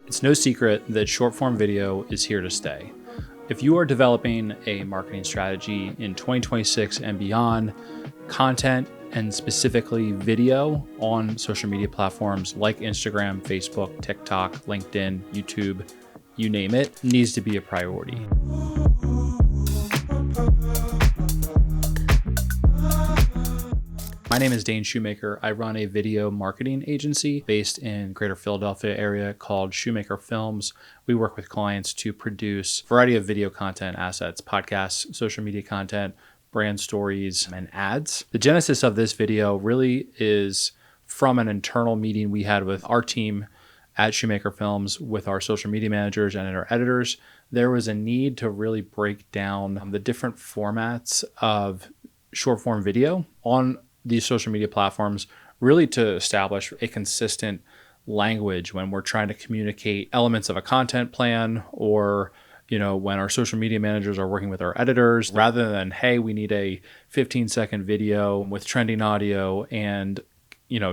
It's no secret that short form video is here to stay. If you are developing a marketing strategy in 2026 and beyond, content and specifically video on social media platforms like Instagram, Facebook, TikTok, LinkedIn, YouTube, you name it, needs to be a priority. My name is Dane Shoemaker. I run a video marketing agency based in Greater Philadelphia area called Shoemaker Films. We work with clients to produce a variety of video content assets, podcasts, social media content, brand stories, and ads. The genesis of this video really is from an internal meeting we had with our team at Shoemaker Films with our social media managers and our editors. There was a need to really break down the different formats of short form video on these social media platforms, really to establish a consistent language when we're trying to communicate elements of a content plan, or when our social media managers are working with our editors, rather than, hey, we need a 15-second video with trending audio and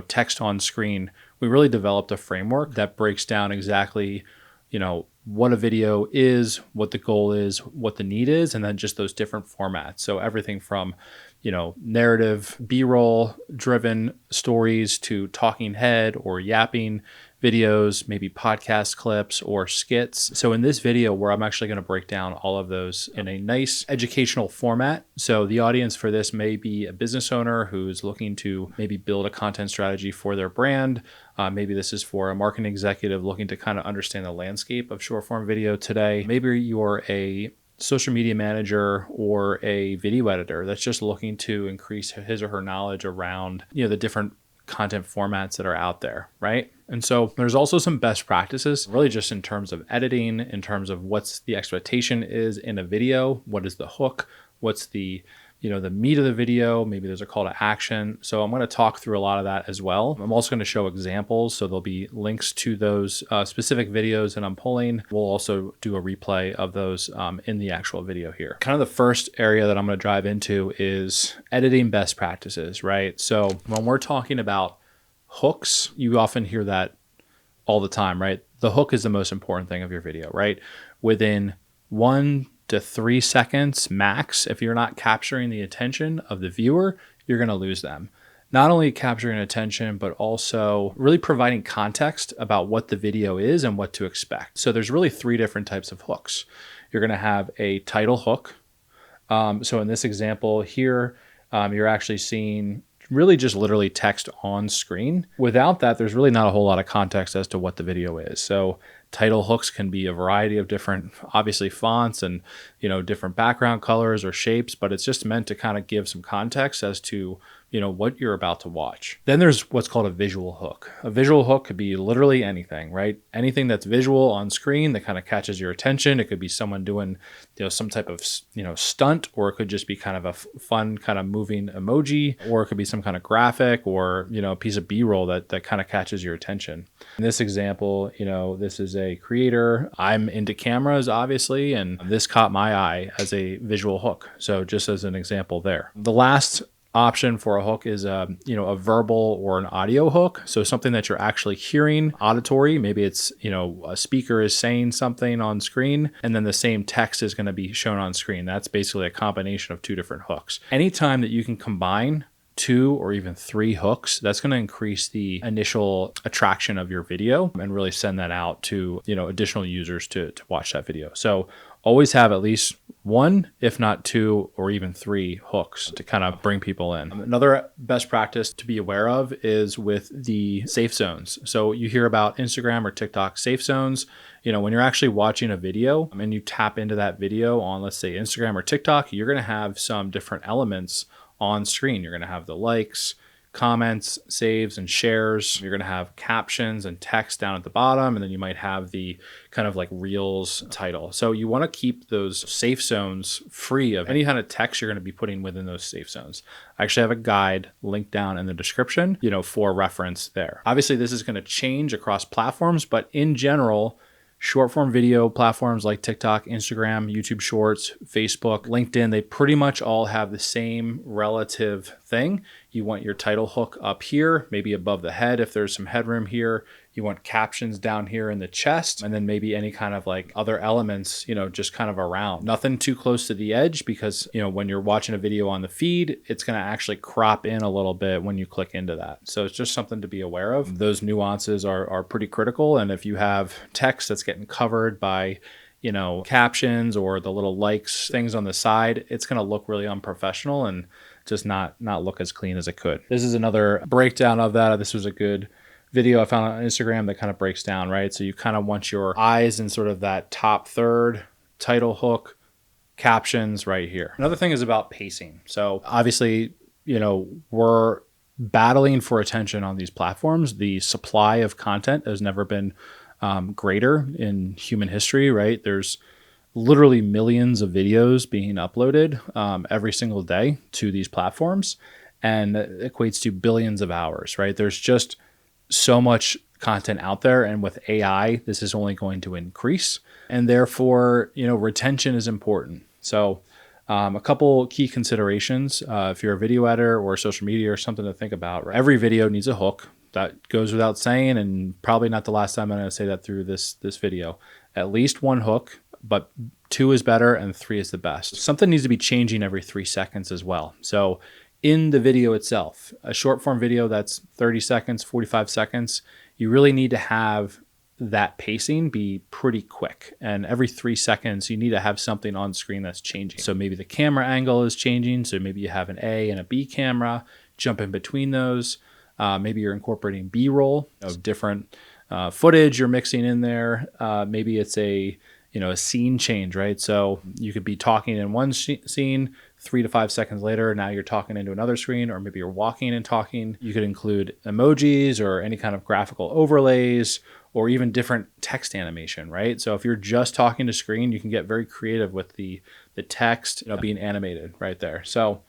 text on screen. We really developed a framework that breaks down exactly what a video is, what the goal is, what the need is, and then just those different formats. So everything from narrative, B-roll driven stories to talking head or yapping videos, maybe podcast clips or skits. So in this video, where I'm actually going to break down all of those in a nice educational format. So the audience for this may be a business owner who's looking to maybe build a content strategy for their brand. Maybe this is for a marketing executive looking to kind of understand the landscape of short form video today. Maybe you're a social media manager or a video editor that's just looking to increase his or her knowledge around the different content formats that are out there, right? And so there's also some best practices, really just in terms of editing, in terms of what's the expectation is in a video, what is the hook, what's the the meat of the video, maybe there's a call to action. So I'm going to talk through a lot of that as well. I'm also going to show examples. So there'll be links to those specific videos that I'm pulling. We'll also do a replay of those in the actual video here. Kind of the first area that I'm going to dive into is editing best practices, right? So when we're talking about hooks, you often hear that all the time, right? The hook is the most important thing of your video, right? Within 1 to 3 seconds max, if you're not capturing the attention of the viewer, you're going to lose them. Not only capturing attention, but also really providing context about what the video is and what to expect. So there's really 3 different types of hooks. You're going to have a title hook. So in this example here, you're actually seeing really just literally text on screen. Without that, there's really not a whole lot of context as to what the video is. So title hooks can be a variety of different, obviously, fonts and different background colors or shapes, but it's just meant to kind of give some context as to what you're about to watch. Then there's what's called a visual hook. A visual hook could be literally anything, right? Anything that's visual on screen that kind of catches your attention. It could be someone doing some type of stunt, or it could just be kind of a fun kind of moving emoji, or it could be some kind of graphic or a piece of B-roll that kind of catches your attention. In this example, this is a creator. I'm into cameras, obviously, and this caught my eye as a visual hook. So just as an example there. The last option for a hook is a verbal or an audio hook. So something that you're actually hearing, auditory. Maybe it's a speaker is saying something on screen, and then the same text is going to be shown on screen. That's basically a combination of 2 different hooks. Anytime that you can combine 2 or even 3 hooks, that's going to increase the initial attraction of your video and really send that out to additional users to watch that video. So always have at least 1, if not 2, or even 3 hooks to kind of bring people in. Another best practice to be aware of is with the safe zones. So you hear about Instagram or TikTok safe zones. When you're actually watching a video and you tap into that video on, let's say, Instagram or TikTok, you're going to have some different elements on screen. You're going to have the likes, comments, saves, and shares. You're going to have captions and text down at the bottom, and then you might have the kind of like Reels title. So you want to keep those safe zones free of any kind of text you're going to be putting within those safe zones. I actually have a guide linked down in the description, for reference there. Obviously, this is going to change across platforms, but in general, short form video platforms like TikTok, Instagram, YouTube Shorts, Facebook, LinkedIn, they pretty much all have the same relative thing. You want your title hook up here, maybe above the head if there's some headroom here. You want captions down here in the chest, and then maybe any kind of like other elements, just kind of around. Nothing too close to the edge, because, when you're watching a video on the feed, it's going to actually crop in a little bit when you click into that. So it's just something to be aware of. Those nuances are pretty critical. And if you have text that's getting covered by captions or the little likes things on the side, it's going to look really unprofessional and just not look as clean as it could. This is another breakdown of that. This was a good video I found on Instagram that kind of breaks down, right? So you kind of want your eyes in sort of that top third, title hook, captions right here. Another thing is about pacing. So obviously, we're battling for attention on these platforms. The supply of content has never been greater in human history, right? There's literally millions of videos being uploaded every single day to these platforms, and that equates to billions of hours, right? There's just so much content out there, and with AI, this is only going to increase, and therefore, retention is important. So a couple key considerations if you're a video editor or social media or something to think about. Right? Every video needs a hook. That goes without saying, and probably not the last time I'm going to say that through this video. At least one hook, but 2 is better and 3 is the best. Something needs to be changing every 3 seconds as well. So in the video itself, a short form video that's 30 seconds, 45 seconds, you really need to have that pacing be pretty quick. And every 3 seconds, you need to have something on screen that's changing. So maybe the camera angle is changing. So maybe you have an A and a B camera, jump in between those. Maybe you're incorporating B-roll of different footage you're mixing in there. Maybe it's a scene change, right? So you could be talking in one scene, 3 to 5 seconds later, now you're talking into another screen, or maybe you're walking and talking. You could include emojis or any kind of graphical overlays, or even different text animation, right? So if you're just talking to screen, you can get very creative with the text being animated right there. So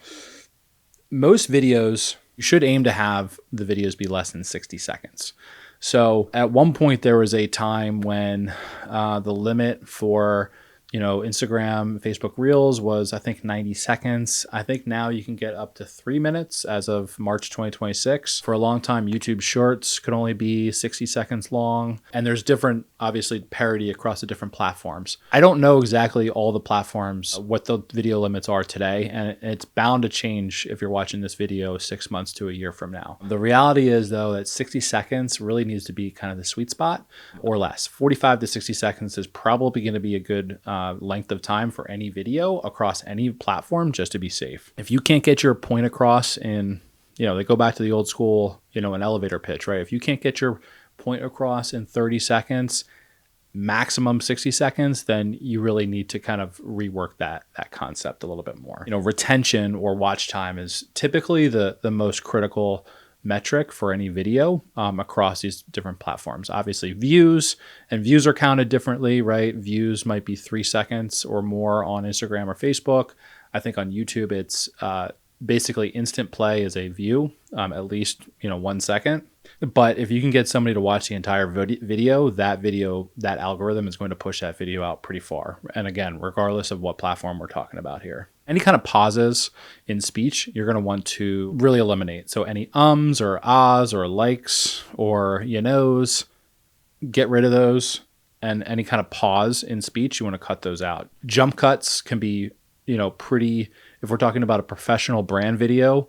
most videos, you should aim to have the videos be less than 60 seconds. So at one point, there was a time when the limit for Instagram, Facebook Reels was, I think, 90 seconds. I think now you can get up to 3 minutes as of March 2026. For a long time, YouTube Shorts could only be 60 seconds long. And there's different, obviously, parity across the different platforms. I don't know exactly all the platforms, what the video limits are today. And it's bound to change if you're watching this video 6 months to a year from now. The reality is, though, that 60 seconds really needs to be kind of the sweet spot or less. 45 to 60 seconds is probably going to be a good length of time for any video across any platform, just to be safe. If you can't get your point across in, they go back to the old school, an elevator pitch, right? If you can't get your point across in 30 seconds, maximum 60 seconds, then you really need to kind of rework that concept a little bit more. Retention or watch time is typically the most critical metric for any video across these different platforms. Obviously views are counted differently, right? Views might be 3 seconds or more on Instagram or Facebook. I think on YouTube, it's basically instant play is a view, at least, 1 second. But if you can get somebody to watch the entire video, that algorithm is going to push that video out pretty far. And again, regardless of what platform we're talking about here. Any kind of pauses in speech, you're going to want to really eliminate. So any ums or ahs or likes or knows, get rid of those. And any kind of pause in speech, you want to cut those out. Jump cuts can be, pretty, if we're talking about a professional brand video,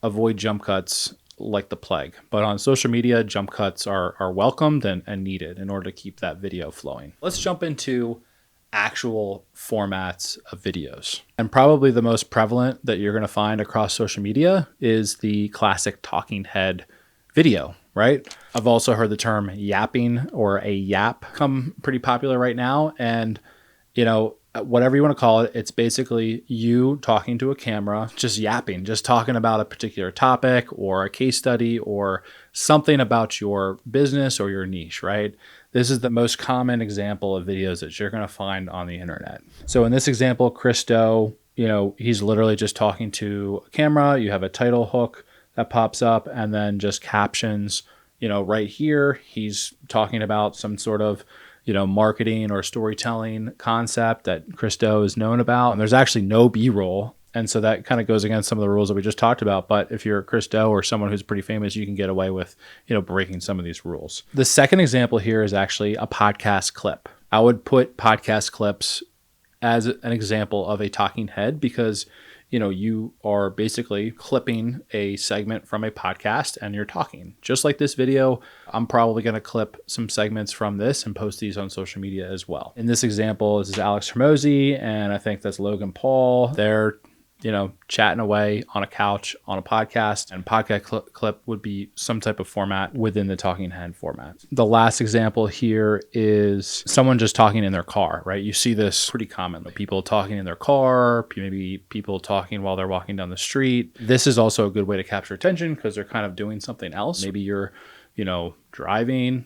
avoid jump cuts like the plague. But on social media, jump cuts are welcomed and needed in order to keep that video flowing. Let's jump into actual formats of videos. And probably the most prevalent that you're going to find across social media is the classic talking head video, right? I've also heard the term yapping or a yap come pretty popular right now. And, whatever you want to call it, it's basically you talking to a camera, just yapping, just talking about a particular topic or a case study or something about your business or your niche, right? This is the most common example of videos that you're going to find on the internet. So in this example, Chris Do, he's literally just talking to a camera. You have a title hook that pops up and then just captions, right here. He's talking about some sort of marketing or storytelling concept that Chris Do is known about. And there's actually no B-roll And so that kind of goes against some of the rules that we just talked about. But if you're Chris Do or someone who's pretty famous, you can get away with, breaking some of these rules. The second example here is actually a podcast clip. I would put podcast clips as an example of a talking head because you are basically clipping a segment from a podcast and you're talking. Just like this video, I'm probably going to clip some segments from this and post these on social media as well. In this example, this is Alex Hermosi, and I think that's Logan Paul. They're chatting away on a couch on a podcast, and podcast clip would be some type of format within the talking head format. The last example here is someone just talking in their car, right? You see this pretty commonly. People talking in their car, maybe people talking while they're walking down the street. This is also a good way to capture attention because they're kind of doing something else. Maybe you're driving,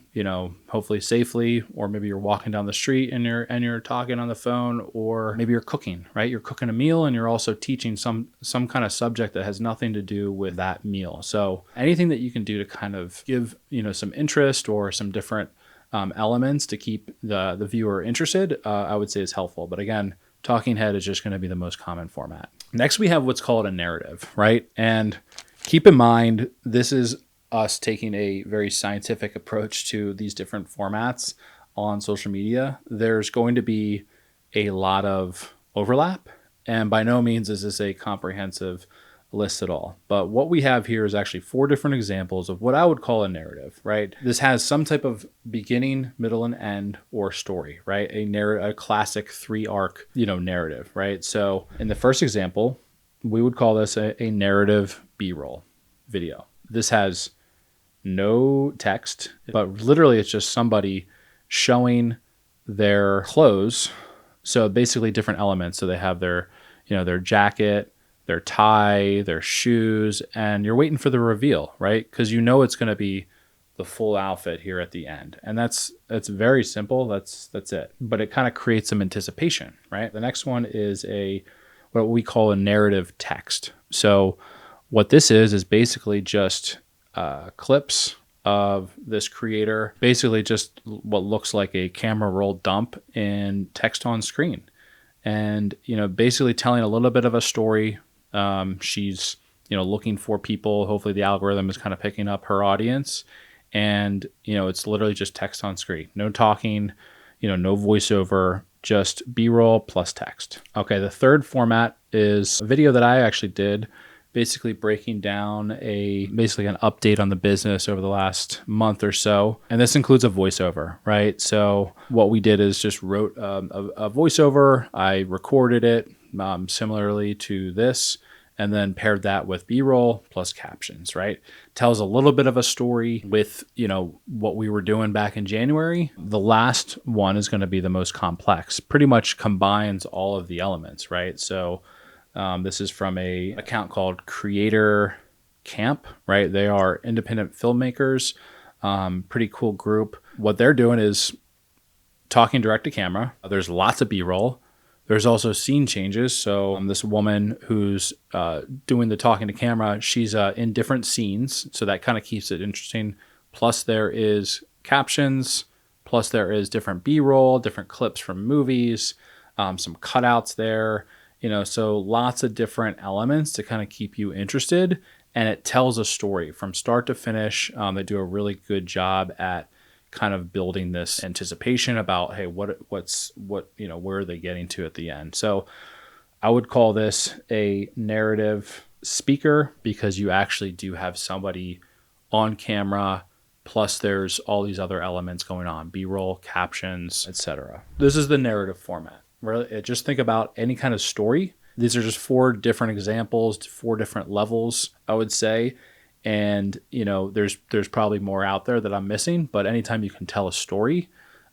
hopefully safely, or maybe you're walking down the street and you're talking on the phone, or maybe you're cooking, right? You're cooking a meal and you're also teaching some kind of subject that has nothing to do with that meal. So anything that you can do to kind of give, some interest or some different elements to keep the viewer interested, I would say is helpful. But again, talking head is just going to be the most common format. Next, we have what's called a narrative, right? And keep in mind, this is us taking a very scientific approach to these different formats on social media. There's going to be a lot of overlap, and by no means is this a comprehensive list at all. But what we have here is actually 4 different examples of what I would call a narrative, right? This has some type of beginning, middle, and end or story, right? A classic 3-arc, narrative, right? So in the first example, we would call this a narrative B-roll video. This has no text, but literally it's just somebody showing their clothes. So basically different elements. So they have their jacket, their tie, their shoes, and you're waiting for the reveal, right? Because it's going to be the full outfit here at the end. And that's very simple. That's it. But it kind of creates some anticipation, right? The next one is what we call a narrative text. So what this is basically just clips of this creator, basically just what looks like a camera roll dump in text on screen, and basically telling a little bit of a story. She's looking for people. Hopefully the algorithm is kind of picking up her audience, and it's literally just text on screen, no talking, no voiceover, just B-roll plus text. Okay, the third format is a video that I actually did, basically breaking down basically an update on the business over the last month or so. And this includes a voiceover, right? So what we did is just wrote a voiceover. I recorded it similarly to this, and then paired that with B-roll plus captions, right? Tells a little bit of a story with, what we were doing back in January. The last one is going to be the most complex, pretty much combines all of the elements, right? So this is from a account called Creator Camp, right? They are independent filmmakers, pretty cool group. What they're doing is talking direct to camera. There's lots of B-roll. There's also scene changes. So this woman who's doing the talking to camera, she's in different scenes. So that kind of keeps it interesting. Plus there is captions. Plus there is different B-roll, different clips from movies, some cutouts there. So lots of different elements to kind of keep you interested, and it tells a story from start to finish. They do a really good job at kind of building this anticipation about, hey, where are they getting to at the end? So I would call this a narrative speaker because you actually do have somebody on camera, plus there's all these other elements going on, B-roll, captions, etc. This is the narrative format. Really, just think about any kind of story. These are just 4 different examples, 4 different levels, I would say. And, there's probably more out there that I'm missing. But anytime you can tell a story,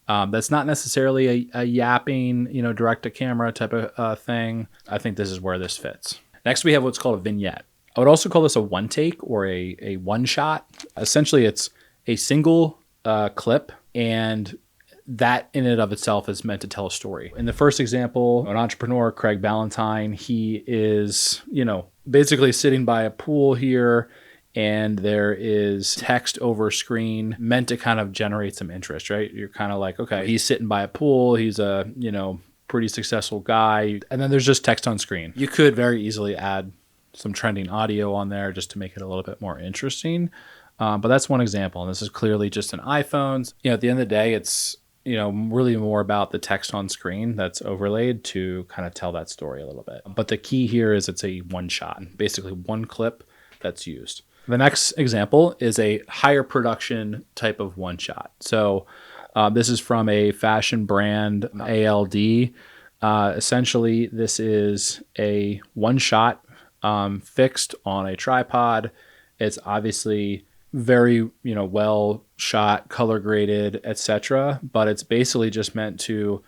that's not necessarily a yapping, direct to camera type of thing. I think this is where this fits. Next, we have what's called a vignette. I would also call this a one take or a one shot. Essentially, it's a single clip, and that in and of itself is meant to tell a story. In the first example, an entrepreneur, Craig Ballantyne, he is, basically sitting by a pool here, and there is text over screen meant to kind of generate some interest, right? You're kind of like, okay, he's sitting by a pool. He's a, pretty successful guy. And then there's just text on screen. You could very easily add some trending audio on there just to make it a little bit more interesting. But that's one example. And this is clearly just an iPhone. At the end of the day, it's, really more about the text on screen that's overlaid to kind of tell that story a little bit. But the key here is it's a one shot, basically one clip that's used. The next example is a higher production type of one shot. So this is from a fashion brand, ALD. Essentially, this is a one shot fixed on a tripod. It's obviously very, well shot, color graded, etc. But it's basically just meant to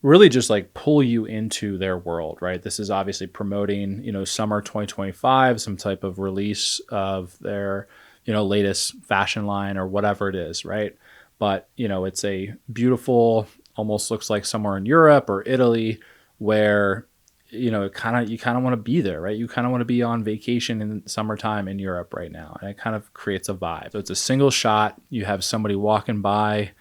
really just like pull you into their world, right? This is obviously promoting, summer 2025, some type of release of their, latest fashion line or whatever it is, right? But, it's a beautiful, almost looks like somewhere in Europe or Italy where, you kind of want to be there, right? You kind of want to be on vacation in summertime in Europe right now. And it kind of creates a vibe. So it's a single shot. You have somebody walking by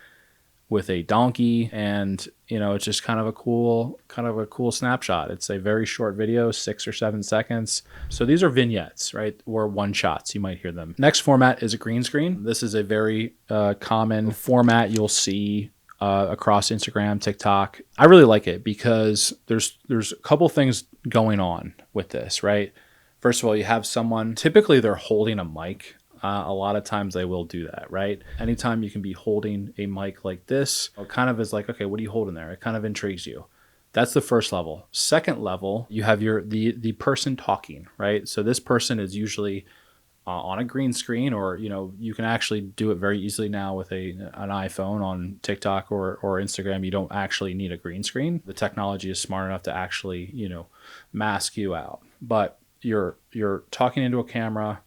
with a donkey and, it's just kind of a cool snapshot. It's a very short video, 6 or 7 seconds. So these are vignettes, right? Or one shots, you might hear them. Next format is a green screen. This is a very common format you'll see across Instagram, TikTok. I really like it because there's a couple things going on with this, right? First of all, you have someone, typically they're holding a mic. A lot of times they will do that, right? Anytime you can be holding a mic like this, it kind of is like, okay, what are you holding there? It kind of intrigues you. That's the first level. Second level, you have the person talking, right? So this person is usually on a green screen, or you can actually do it very easily now with an iPhone on TikTok or Instagram. You don't actually need a green screen. The technology is smart enough to actually mask you out. But you're talking into a camera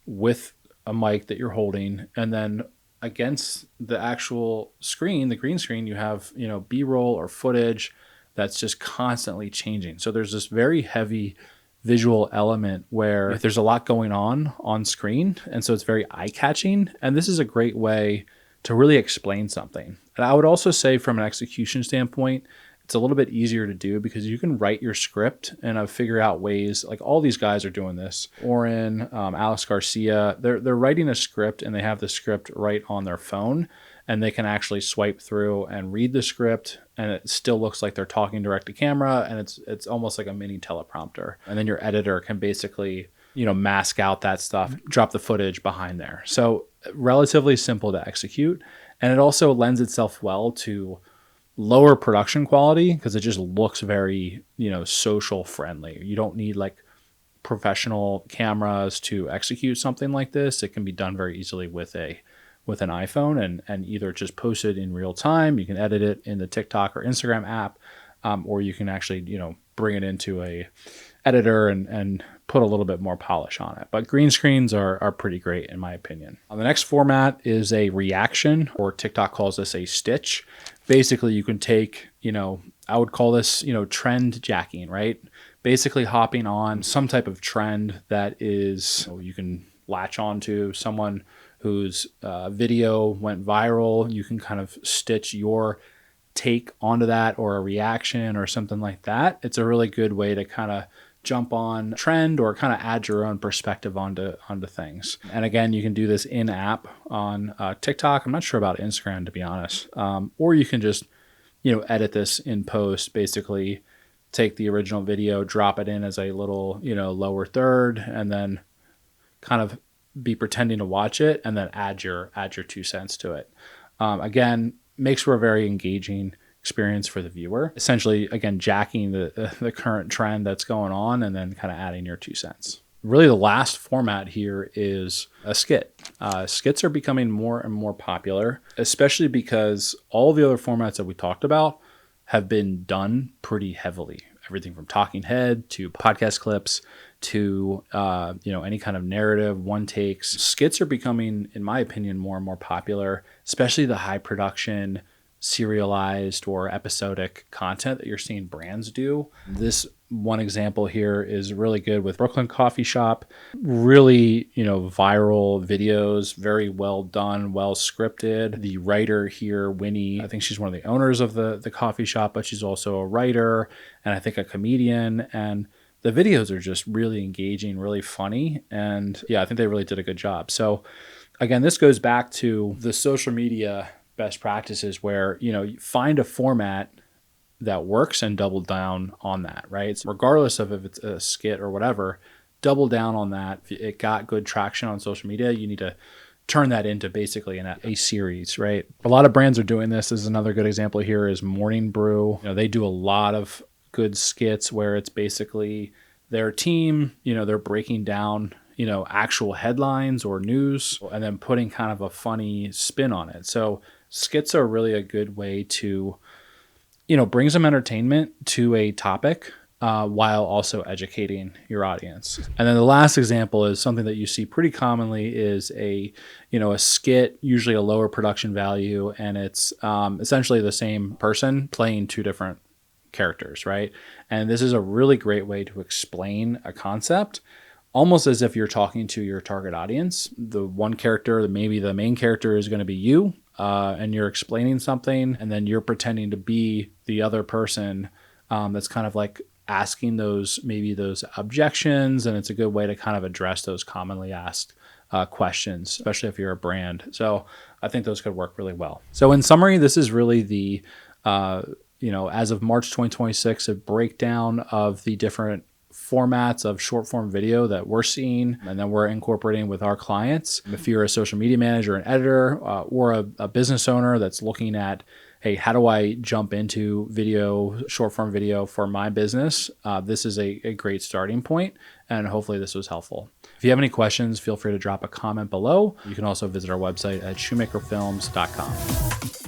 with a mic that you're holding, and then against the actual screen, the green screen, you have B-roll or footage that's just constantly changing. So there's this very heavy visual element where there's a lot going on screen, and so it's very eye-catching. And this is a great way to really explain something. And I would also say from an execution standpoint, it's a little bit easier to do because you can write your script and figure out ways, like all these guys are doing this. Oren, Alex Garcia, they're writing a script and they have the script right on their phone, and they can actually swipe through and read the script, and it still looks like they're talking direct to camera, and it's almost like a mini teleprompter. And then your editor can basically, mask out that stuff, drop the footage behind there. So relatively simple to execute. And it also lends itself well to lower production quality because it just looks very, social friendly. You don't need like professional cameras to execute something like this. It can be done very easily with an iPhone and either just post it in real time. You can edit it in the TikTok or Instagram app, or you can actually, bring it into a editor and put a little bit more polish on it. But green screens are pretty great in my opinion. The next format is a reaction, or TikTok calls this a stitch. Basically, you can take, I would call this, trend jacking, right? Basically hopping on some type of trend that is, you can latch onto someone whose video went viral. You can kind of stitch your take onto that, or a reaction or something like that. It's a really good way to kind of jump on trend or kind of add your own perspective onto things. And again, you can do this in app on TikTok. I'm not sure about Instagram, to be honest. Or you can just, edit this in post, basically take the original video, drop it in as a little, lower third, and then kind of be pretending to watch it, and then add your 2 cents to it. Again, makes for a very engaging experience for the viewer. Essentially, again, jacking the current trend that's going on, and then kind of adding your 2 cents. Really, the last format here is a skit. Skits are becoming more and more popular, especially because all the other formats that we talked about have been done pretty heavily. Everything from talking head to podcast clips to any kind of narrative, one takes. Skits are becoming, in my opinion, more and more popular, especially the high production, serialized or episodic content that you're seeing brands do. This One example here is really good with Brooklyn Coffee Shop. Really, viral videos, very well done, well scripted. The writer here, Winnie, I think she's one of the owners of the coffee shop, but she's also a writer and I think a comedian. And the videos are just really engaging, really funny. And yeah, I think they really did a good job. So again, this goes back to the social media best practices where, you find a format that works and double down on that, right? So regardless of if it's a skit or whatever, double down on that. If it got good traction on social media, you need to turn that into basically a series, right? A lot of brands are doing this. This is another good example here is Morning Brew. They do a lot of good skits where it's basically their team, they're breaking down, actual headlines or news and then putting kind of a funny spin on it. So skits are really a good way to bring some entertainment to a topic while also educating your audience. And then the last example is something that you see pretty commonly is a skit, usually a lower production value, and it's essentially the same person playing two different characters, right? And this is a really great way to explain a concept almost as if you're talking to your target audience. The one character, maybe the main character is going to be you, and you're explaining something, and then you're pretending to be the other person that's kind of like asking those objections, and it's a good way to kind of address those commonly asked questions, especially if you're a brand. So I think those could work really well. So in summary, this is really the, as of March 2026, a breakdown of the different formats of short form video that we're seeing and then we're incorporating with our clients. If you're a social media manager, an editor, or a business owner that's looking at, hey, how do I jump into video, short form video for my business? This is a great starting point, and hopefully this was helpful. If you have any questions, feel free to drop a comment below. You can also visit our website at shoemakerfilms.com.